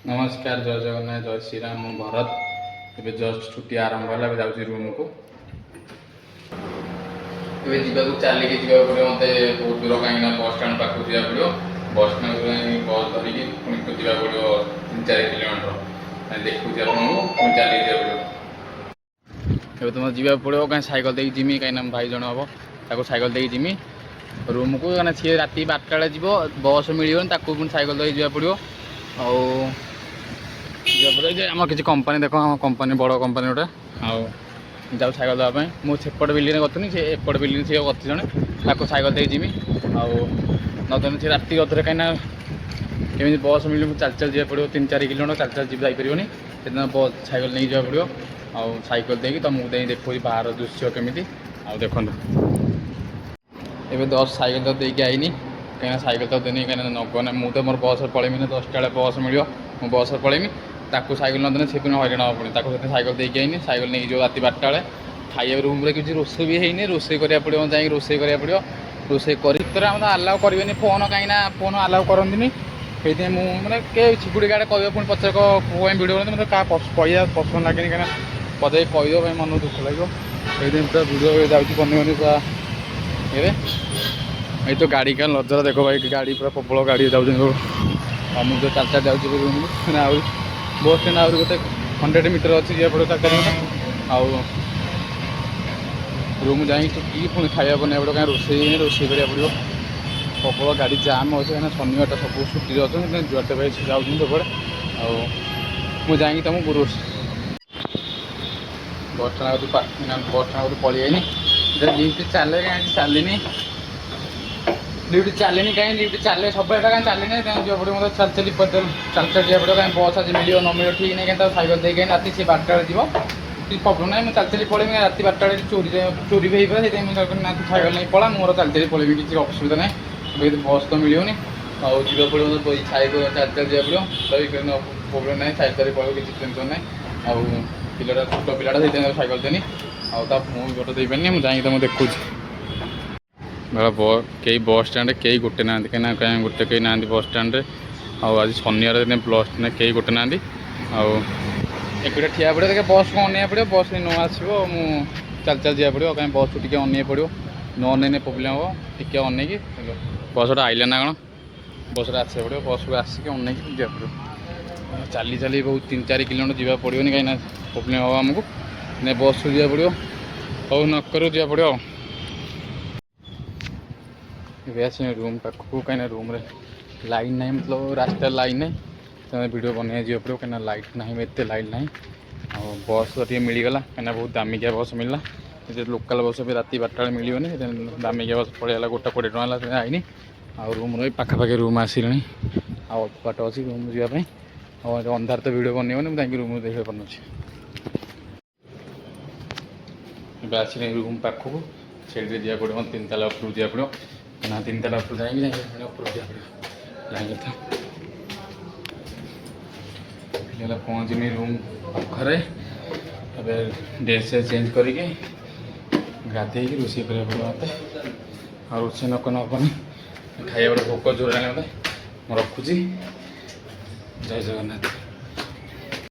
नमस्कार जय जगन्नाथ जय श्रीराम मु भरत ए जस्ट छुट्टी आरंभ है जाऊँगी रूम को ए जावाक चलिए जावाक पड़ो मत बहुत दूर कहीं बस स्टाण पाक जावाक पड़ो बस स्टाण बस धरिकी पुणी जावाक पड़ो 3-4 किलोमीटर देखुची आपको पुणी चलिए जावाक पड़ो तुम जावाक पड़ो कहीं सैकल देकी जिमी कहीं भाई जन हम ताको सैकल देकी जिमी रूम को कहना सी राति 12टा बेले जीव बस मिलनी ताको पुणी सैकल देकी जावाक पड़ो आम किसी कंपनी देख आम कंपनी बड़ कंपनी गोटे जाऊ सैकल देवाई मुझे सेपट बिल्डिंग गतुनी से एपट बिल्डिंग सी गति जड़े ताको सैकल दे जिमी आदन से राति अधरे कहीं केमी बस मिले चल चल जावाक पड़ो 3-4 किलोमीटर चल चल जापरनी से बस सैकल नहीं जावाक पड़ो सैकल देकी तुमको देखो बाहर दृश्य केमी देखो ए 10 सैकल तो देकी आईनी कहीं सैकल तो देनी कहीं नगने मुझे मोर बस पलैमी 10टा बेले बस मिल बस पलैमी ताकू सैकल नदेने से पुणी हईराण हाँ पुणी सैकल देकी आईनी सैकल नहीं जो राति 12टा बेले खाइबा रूम किसी रोषे भी है रोषे करा पड़ो जाए रोषे करा पड़ो रोषे कर आलाउ करें फोन कहीं फोन आलाउ करती से मैंने के चिकुड़ी गाड़े कह पुणी पचार कौन भिड करते मतलब क्या पैसा पसंद लगे कहीं पचार कहीदेव मन दुख लगे से पूरा भिड जाऊँगी बनी बनी पूरा ये तो गाड़ी का नजर देख भाई गाड़ी पूरा प्रबल गाड़ी जाऊँ मुझे चल चल जाऊँगी रूम को बस स्टैंड आहरी गोटे 100 मीटर अच्छी जा पड़ो 4 किलोमीटर आउ रूम जाकि पुणी खाया बना पड़ो कहीं रोषे करा पड़ो प्रबल गाड़ी जाम अच्छे कहीं शनिवार सब छुट्टी अच्छे जुआटे भाई जाऊँ सब मुझे तुमको बस स्टाण पलि लिफ्ट चले कहीं चलनी लिफ्ट चलनी कहीं लिफ्ट चले सब कहीं चलनी जा पड़ो मतलब चल चल चल चल जा पड़ो कहीं बस आज मिले न मिले ठीक नहीं कहीं सैकल देखे राति से 12टा जीव कि प्रॉब्लम ना चल चल पलैमी राति 12टा चोरी भी होपे से सैकल नहीं पड़ा मोर चल चल पलैमी किसी असुविधा ना बस तो मिलूनी आउ जा पड़ो सैकल चल चल जा पड़ो प्रोब्लेम ना सैकल पड़ो किसी टेंशन ना आउ पिलाटा छोट पिलाटा से सैकल देनी मुझे गोटे दे पानी मुझे तुम देखुच कई बस स्टाण कई गोटे ना कहीं गोटे कहीं ना बस स्टाण आज शनिवार दिन प्लस कई गोटे ना एक ठिया पड़े देखे बस को अन पड़ो बस न आसो चल चल जा पड़ो कहीं बस टी अन पड़ो न प्रोब्लेम हम टी अन बस आइला ना कौन बस आस पड़ो बस को आसिक अन जा पड़ो चली चली बहुत 3-4 किलोमीटर जावाक पड़ोनी कहीं प्रोब्लेम हम आमको नहीं बस को जा पड़ो हौ नकर जा पड़ो रूम पाक कहीं रूम रे लाइन ना मतलब रास्ता लाइन ना वीडियो बना जा पड़ो कहीं लाइट ना एत लाइट ना बस तो मिलगला कहीं बहुत दामिकिया बस मिलला लोकल बस भी राति 12टा मिलनी दामिकिया बस पड़ेगा 1 कोटी टका आईनी आ रूम रही पाखापाखि रूम आसिले अल्प बाट अच्छी रूम जावाई अंधार तो वीडियो बनइबनी मुझे रूम देख पार आसिले रूम पाखक से जा पड़ो 3 ताला उपरू जा पड़ो ना 3 ताला उपरू जाएंगे उपरू जा पड़ो जाएंगे पहुँचमी रूम पाखे ड्रेस चेंज करके गाधे रोषे करा पड़ो मत आ रोषे नक नपनी खाइबा भोक जोर मत रखुची जय जगन्नाथ।